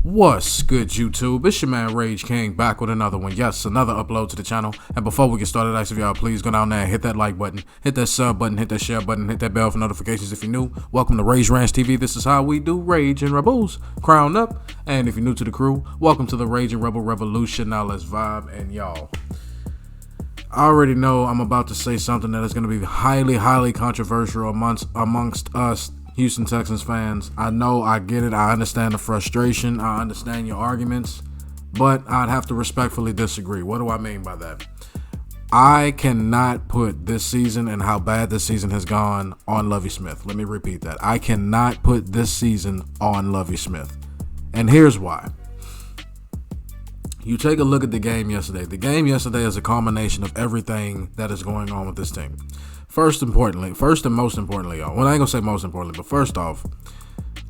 What's good, YouTube? It's your man Rage King back with another one. Yes, another upload to the channel. And before we get started, I ask if y'all please go down there and hit that like button, hit that sub button, hit that share button, hit that bell for notifications if you're new. Welcome to Rage Ranch TV. This is how we do Rage and Rebels. Crown up. And if you're new to the crew, welcome to the Rage and Rebel Revolution. Now let's vibe. And y'all, I already know I'm about to say something that is going to be highly controversial amongst us Houston Texans fans. I know, I get it, I understand the frustration, I understand your arguments, but I'd have to respectfully disagree. What do I mean by that? I cannot put this season and how bad this season has gone on Lovie Smith. Let me repeat that. I cannot put this season on Lovie Smith. And here's why. You take a look at the game yesterday. The game yesterday is a culmination of everything that is going on with this team. First and most importantly, y'all. Well, I ain't gonna say most importantly, but first off,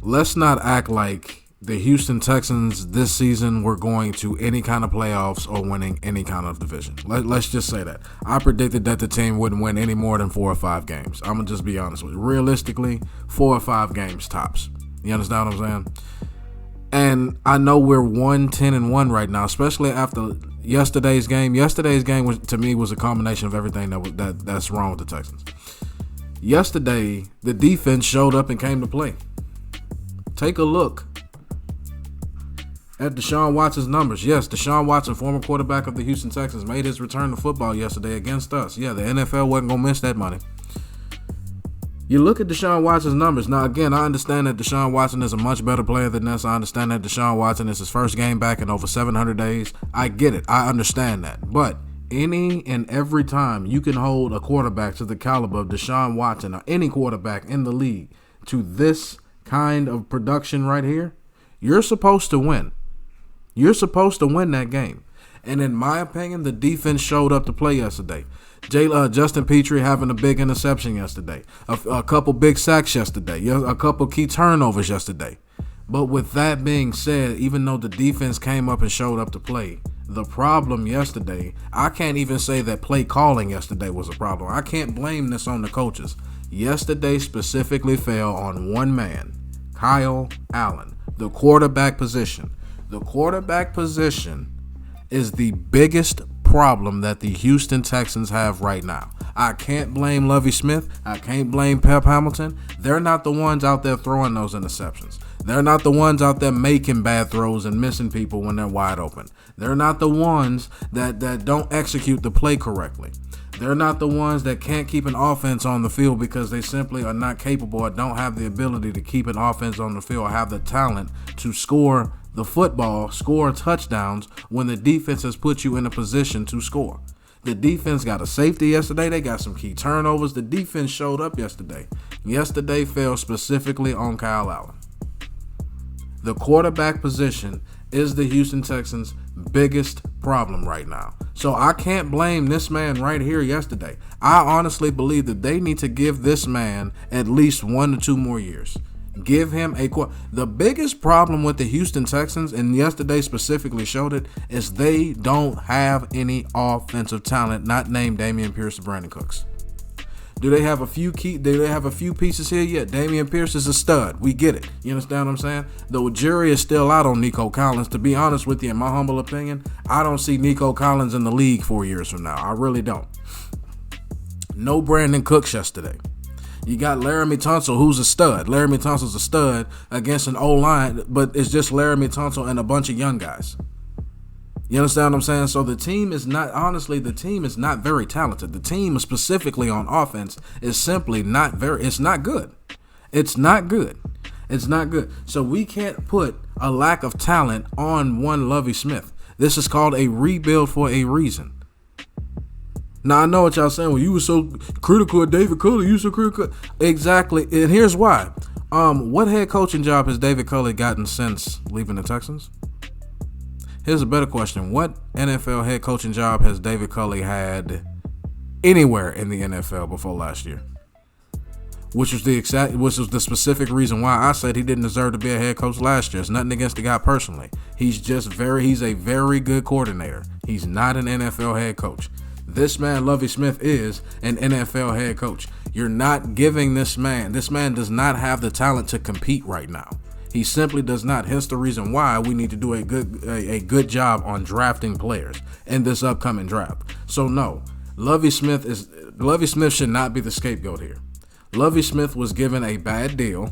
let's not act like the Houston Texans this season were going to any kind of playoffs or winning any kind of division. Let's just say that. I predicted that the team wouldn't win any more than 4 or 5 games. I'm gonna just be honest with you. Realistically, 4 or 5 games tops. You understand what I'm saying? And I know we're 1-10-1 right now, especially after yesterday's game. Yesterday's game was, to me, was a combination of everything that's wrong with the Texans. Yesterday, the defense showed up and came to play. Take a look at Deshaun Watson's numbers. Yes, Deshaun Watson, former quarterback of the Houston Texans, made his return to football yesterday against us. Yeah, the NFL wasn't going to miss that money. You look at Deshaun Watson's numbers. Now, again, I understand that Deshaun Watson is a much better player than us. I understand that Deshaun Watson is his first game back in over 700 days. I get it. I understand that. But any and every time you can hold a quarterback to the caliber of Deshaun Watson or any quarterback in the league to this kind of production right here, you're supposed to win. You're supposed to win that game. And in my opinion, the defense showed up to play yesterday. Justin Petrie having a big interception yesterday, a couple big sacks yesterday, a couple key turnovers yesterday. But with that being said, even though the defense came up and showed up to play, the problem yesterday, I can't even say that play calling yesterday was a problem. I can't blame this on the coaches. Yesterday specifically fell on one man, Kyle Allen, the quarterback position. The quarterback position is the biggest problem that the Houston Texans have right now. I can't blame Lovie Smith. I can't blame Pep Hamilton. They're not the ones out there throwing those interceptions. They're not the ones out there making bad throws and missing people when they're wide open. They're not the ones that don't execute the play correctly. They're not the ones that can't keep an offense on the field because they simply are not capable or don't have the ability to keep an offense on the field or have the talent to score the football, score touchdowns when the defense has put you in a position to score. The defense got a safety yesterday. They got some key turnovers. The defense showed up yesterday. Yesterday fell specifically on Kyle Allen. The quarterback position is the Houston Texans' biggest problem right now. So I can't blame this man right here yesterday. I honestly believe that they need to give this man at least 1 to 2 more years. Give him the biggest problem with the Houston Texans, and yesterday specifically showed it, is they don't have any offensive talent not named Dameon Pierce or Brandon Cooks. Do they have a few pieces here? Yeah, Dameon Pierce is a stud. We get it. You understand what I'm saying? The jury is still out on Nico Collins. To be honest with you, in my humble opinion, I don't see Nico Collins in the league 4 years from now. I really don't. No Brandon Cooks yesterday. You got Laramie Tunsil, who's a stud. Laramie Tunsil's a stud against an O-line, but it's just Laramie Tunsil and a bunch of young guys. You understand what I'm saying? So the team is not very talented. The team specifically on offense is simply it's not good. It's not good. It's not good. So we can't put a lack of talent on one Lovie Smith. This is called a rebuild for a reason. Now, I know what y'all saying. Well, you were so critical of David Culley. You were so critical. Exactly. And here's why. What head coaching job has David Culley gotten since leaving the Texans? Here's a better question. What NFL head coaching job has David Culley had anywhere in the NFL before last year? Which was the specific reason why I said he didn't deserve to be a head coach last year. It's nothing against the guy personally. He's a very good coordinator. He's not an NFL head coach. This man, Lovie Smith, is an NFL head coach. You're not giving this man does not have the talent to compete right now. He simply does not. Hence the reason why we need to do a good job on drafting players in this upcoming draft. So no, Lovie Smith should not be the scapegoat here. Lovie Smith was given a bad deal,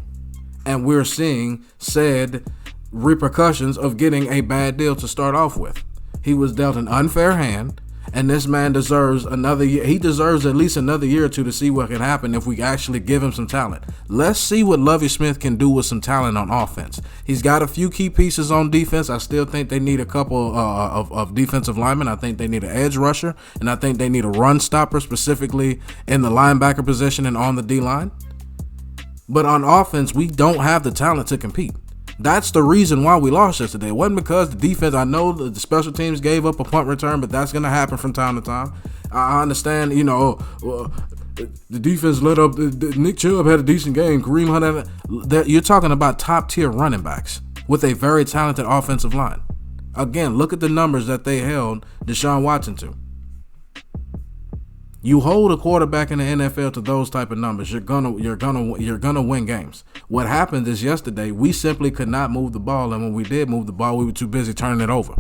and we're seeing said repercussions of getting a bad deal to start off with. He was dealt an unfair hand, and this man deserves another year. He deserves at least another year or two to see what can happen if we actually give him some talent. Let's see what Lovie Smith can do with some talent on offense. He's got a few key pieces on defense. I still think they need a couple of defensive linemen. I think they need an edge rusher, and I think they need a run stopper, specifically in the linebacker position and on the D-line. But on offense, we don't have the talent to compete. That's the reason why we lost yesterday. It wasn't because the defense, I know the special teams gave up a punt return, but that's going to happen from time to time. I understand, the defense let up. Nick Chubb had a decent game. Kareem Hunt, you're talking about top-tier running backs with a very talented offensive line. Again, look at the numbers that they held Deshaun Watson to. You hold a quarterback in the NFL to those type of numbers, you're gonna win games. What happened is yesterday we simply could not move the ball, and when we did move the ball, we were too busy turning it over.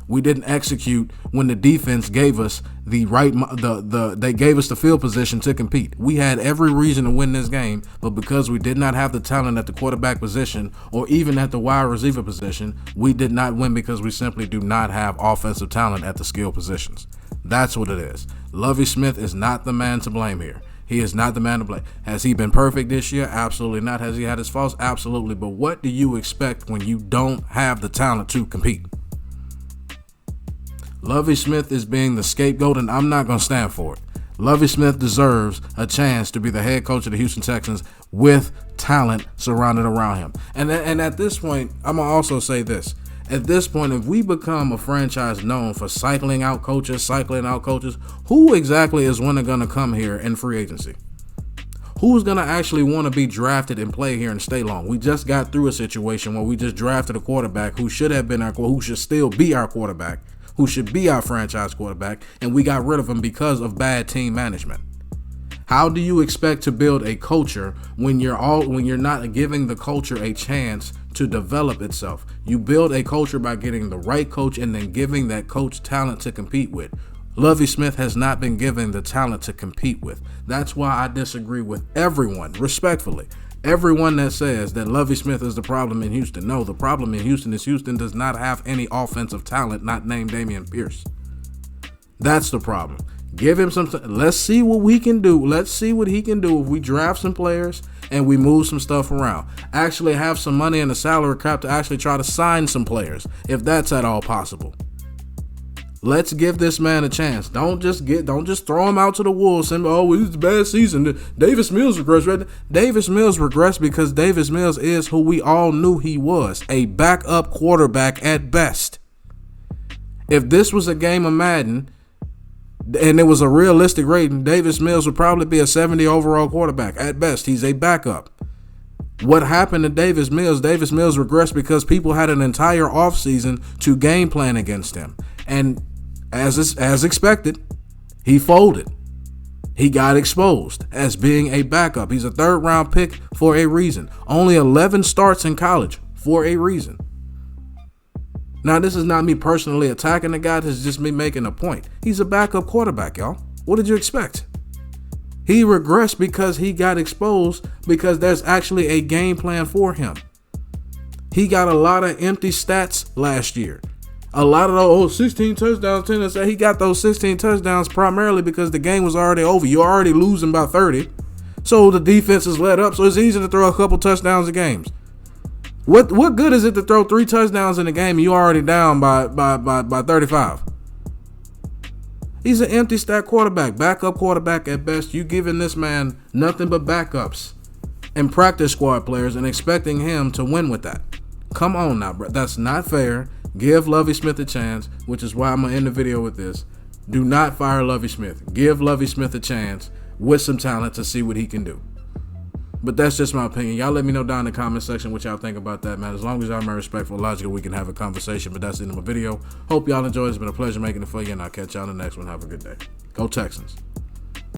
We didn't execute when the defense gave us they gave us the field position to compete. We had every reason to win this game, but because we did not have the talent at the quarterback position or even at the wide receiver position, we did not win because we simply do not have offensive talent at the skill positions. That's what it is. Lovie Smith is not the man to blame here. He is not the man to blame. Has he been perfect this year? Absolutely not. Has he had his faults? Absolutely. But what do you expect when you don't have the talent to compete? Lovie Smith is being the scapegoat, and I'm not going to stand for it. Lovie Smith deserves a chance to be the head coach of the Houston Texans with talent surrounded around him. And at this point, I'm going to also say this. At this point, if we become a franchise known for cycling out coaches, who exactly is going to come here in free agency? Who's going to actually want to be drafted and play here and stay long? We just got through a situation where we just drafted a quarterback who should still be our quarterback, who should be our franchise quarterback, and we got rid of him because of bad team management. How do you expect to build a culture when you're not giving the culture a chance to develop itself? You build a culture by getting the right coach and then giving that coach talent to compete with. Lovie Smith has not been given the talent to compete with. That's why I disagree with everyone, respectfully. Everyone that says that Lovie Smith is the problem in Houston. No, the problem in Houston is Houston does not have any offensive talent not named Dameon Pierce. That's the problem. Give him some. Let's see what we can do. Let's see what he can do if we draft some players and we move some stuff around. Actually have some money in the salary cap to actually try to sign some players, if that's at all possible. Let's give this man a chance. Don't just throw him out to the wolves and it's a bad season. Davis Mills regressed. Right? Davis Mills regressed because Davis Mills is who we all knew he was, a backup quarterback at best. If this was a game of Madden and it was a realistic rating, Davis Mills would probably be a 70 overall quarterback. At best, he's a backup. What happened to Davis Mills? Davis Mills regressed because people had an entire offseason to game plan against him. And as expected, he folded. He got exposed as being a backup. He's a third-round pick for a reason. Only 11 starts in college for a reason. Now, this is not me personally attacking the guy. This is just me making a point. He's a backup quarterback, y'all. What did you expect? He regressed because he got exposed because there's actually a game plan for him. He got a lot of empty stats last year. A lot of those 16 touchdowns, he got those 16 touchdowns primarily because the game was already over. You're already losing by 30. So the defense is let up. So it's easy to throw a couple touchdowns in games. What good is it to throw 3 touchdowns in a game and you're already down by 35? He's an empty stat quarterback, backup quarterback at best. You giving this man nothing but backups and practice squad players and expecting him to win with that. Come on now, bro. That's not fair. Give Lovie Smith a chance, which is why I'm going to end the video with this. Do not fire Lovie Smith. Give Lovie Smith a chance with some talent to see what he can do. But that's just my opinion. Y'all let me know down in the comment section what y'all think about that, man. As long as y'all are respectful, logical, we can have a conversation. But that's the end of my video. Hope y'all enjoyed. It's been a pleasure making it for you, and I'll catch y'all in the next one. Have a good day. Go Texans.